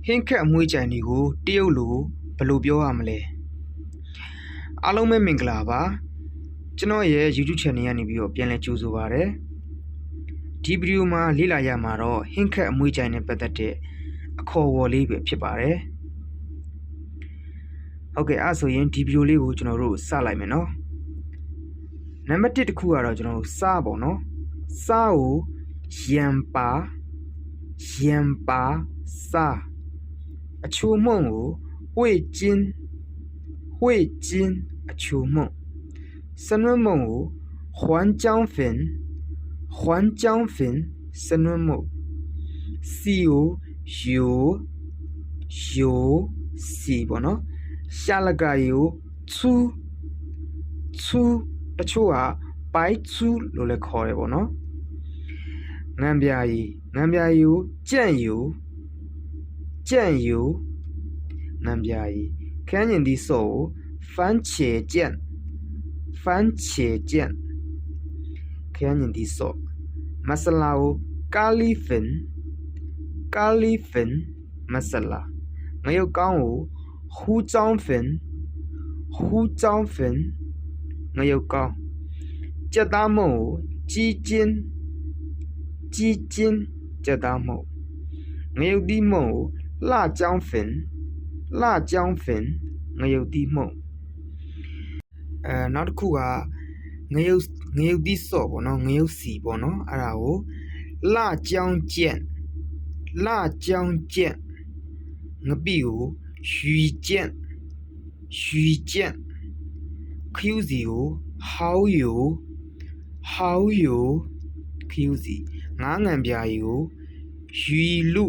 ဟင်းခက်အမွှေးကြိုင်တွေကိုတရုတ်လိုဘယ်လိုပြောရမလဲအားလုံးပဲမင်္ဂလာပါကျွန်တော်ရဲ့ YouTube channel ကနေပြီးတော့ပြန်လည်ကြိုဆိုပါရစေဒီဗီဒီယိုမှာလေ့လာရမှာတော့ဟင်းခက်အမွှေးကြိုင်နဲ့ပတ်သက်တဲ့အခေါ်အဝေါ်လေးပဲဖြစ်ပါတယ်ဟုတ်ကဲ့အဲ့ဆိုရင်ဒီဗီဒီယိုလေးကိုကျွန်တော်တို့စလိုက်မယ်နော်နံပါတ်1တစ်ခုကတော့ကျွန်တော်တို့စားပေါ့နော်စားကိုရံပါစားအချိုမှုန့်ကိုဝှေ့ကျင်းအချိုမှုန့်စနွန်းမှုန့်ကို环浆粉စနွန်းမှုန့်စီကိုရိုစီပေါ့နော်ရှာလကရီကို粗တချို့ကပိုက်粗လို့လည်းခေါ်တယ်ပေါ့နော်ငံပြာရီကိုကြံ့ရိုငံပြာရီခန်းကျင်ဒီစောကို番茄酱ခန်းကျင်ဒီစောမဆလာကို咖喱粉မဆလာငရုတ်ကောင်းကို胡椒粉ငရုတ်ကောင်းကြက်သားမုန့်ကိုကြီးကျင်းကြက်သားမုန့်ငရုတ်သီးမုန့်ကို辣椒粉ငရုတ်သီးမုန့်နောက်တစ်ခုကငရုတ်သီးစော့ပေါ့နော်ငရုတ်စီပေါ့နော်အဲ့ဒါကို辣椒酱ငပိကိုရွှီကြံခရူးစီကိုဟောင်းယိုခရူးစီငါးငံပြာရီကိုရွှီလူ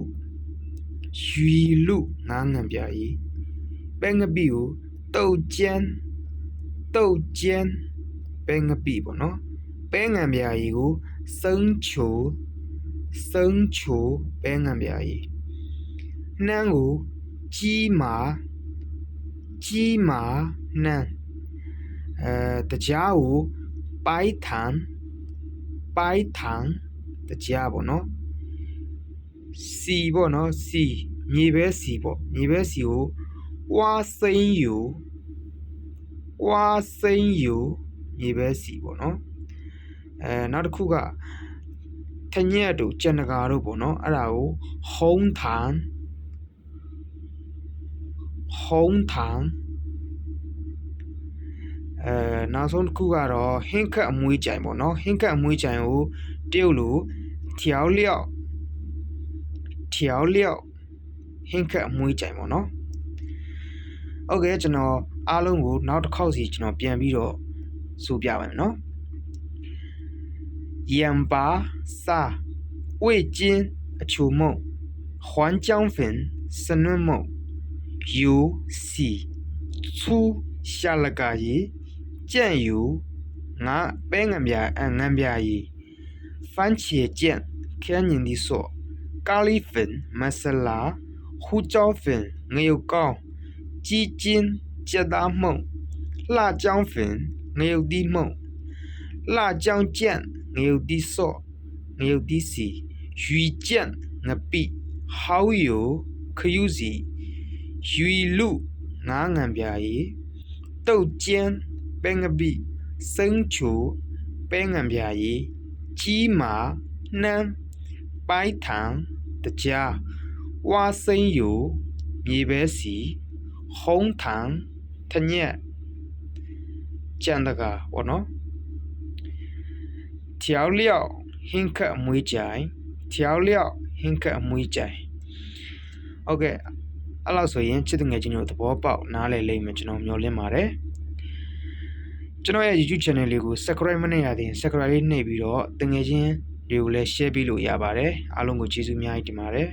ငါးငံပြာရီပဲငပိကိုတုတ်ကျန်းပဲငပိပေါ့နော်ပဲငံပြာရီကိုစုံချိုပဲငံပြာရီနှမ်းကိုကြီးမာနှမ်းတကြားကိုပိုက်ထန်တကြားပေါ့နော်စီပေါ့နော်စီမြေပဲစီပေါ့မြေပဲစီကိုဝါစိမ်းယိုမြေပဲစီပေါ့နော်နောက်တစ်ခုကထညက်တို့ကြံတကာတို့ပေါ့နော်အဲ့ဒါကိုဟုံးထန်နောက်ဆုံးတစ်ခုကတော့ဟင်းခက်အမွှေးကြိုင်ပေါ့နော်ဟင်းခက်အမွှေးကြိုင်ကိုတရုတ်လို调料ဟင်းခက်အမွှေးကြိုင်ပေါ့နော်โอเคကျွန်တော်အားလုံးကိုနောက်တစ်ခေါက်စီကျွန်တော်ပြန်ပြီးတော့ဆိုပြပါမယ်နော်盐巴沙味精အချိုမှုန့်环浆粉စနွန်းမှုန့်油စီ粗ရှာလကရီကြံ့ရိုငါပဲငံပြာရီ番茄酱ခန်းကျင်ဒီစော့咖喱粉မဆလာ胡椒粉ငရုတ်ကောင်းကြီးကျင်းကြက်သားမှုန့်辣椒粉ငရုတ်သီးမှုန့်辣椒酱ငရုတ်သီးစော့ငရုတ်သီးစီရွှီကြံ့ငပိဟောင်းယိုခရူးစီရွှီလူငါးငံပြာရီတုတ်ကျန်းပဲငပိစုံချိုပဲငံပြာရီကြီးမာနှမ်းပိုက်ထန်တကြားဝါစိမ်းယိုမြေပဲစီဟုံးထန်ထညက်ကြံတကာပေါ့နော်调料ဟင်းခက်အမွှေးကြိုင်โอเคအဲ့လောက်ဆိုရင်ချစ်တဲ့ငယ်ချင်းတို့သဘောပေါက်နားလည်လိမ့်မယ်ကျွန်တော်မျှော်လင့်ပါတယ်ကျွန်တော်ရဲ့ YouTube channel လေးကို subscribe မလုပ်ရသေးရင် subscribe လေးနှိပ်ပြီးတော့တငယ်ချင်းတွေကိုလည်း share ပေးလို့ရပါတယ်အားလုံးကိုကျေးဇူးအများကြီးတင်ပါတယ်